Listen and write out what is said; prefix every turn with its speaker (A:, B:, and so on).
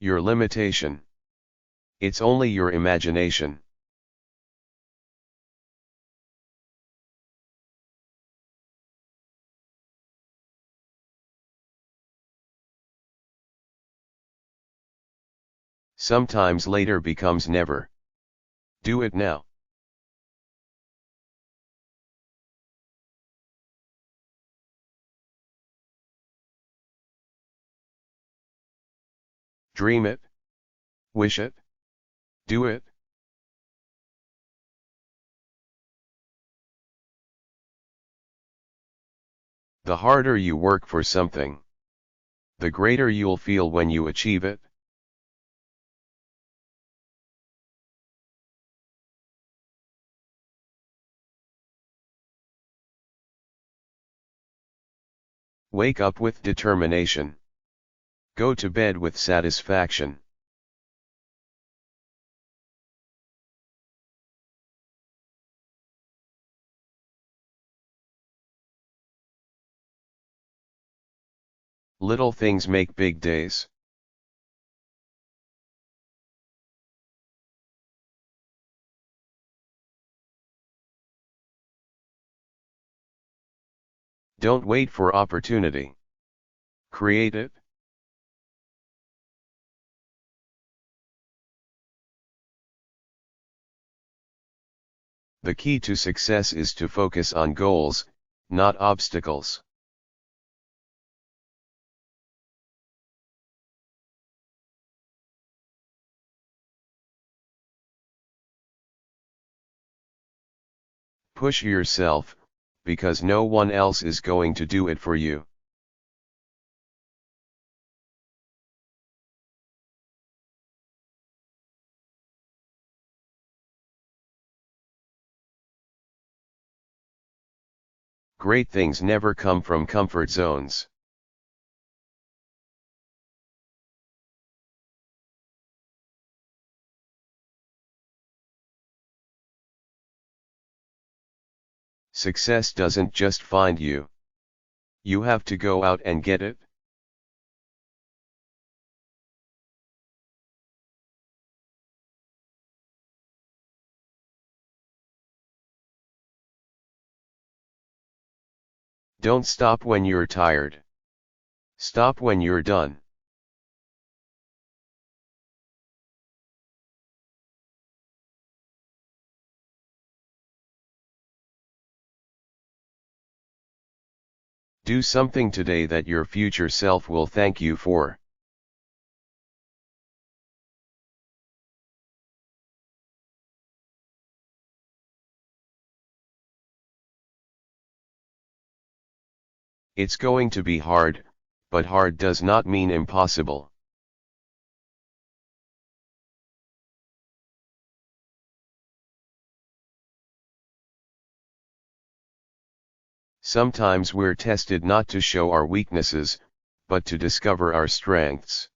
A: Your limitation. It's only your imagination. Sometimes later becomes never. Do it now. Dream it. Wish it. Do it. The harder you work for something, the greater you'll feel when you achieve it. Wake up with determination. Go to bed with satisfaction. Little things make big days. Don't wait for opportunity. Create it. The key to success is to focus on goals, not obstacles. Push yourself, because no one else is going to do it for you. Great things never come from comfort zones. Success doesn't just find you. You have to go out and get it. Don't stop when you're tired. Stop when you're done. Do something today that your future self will thank you for. It's going to be hard, but hard does not mean impossible. Sometimes we're tested not to show our weaknesses, but to discover our strengths.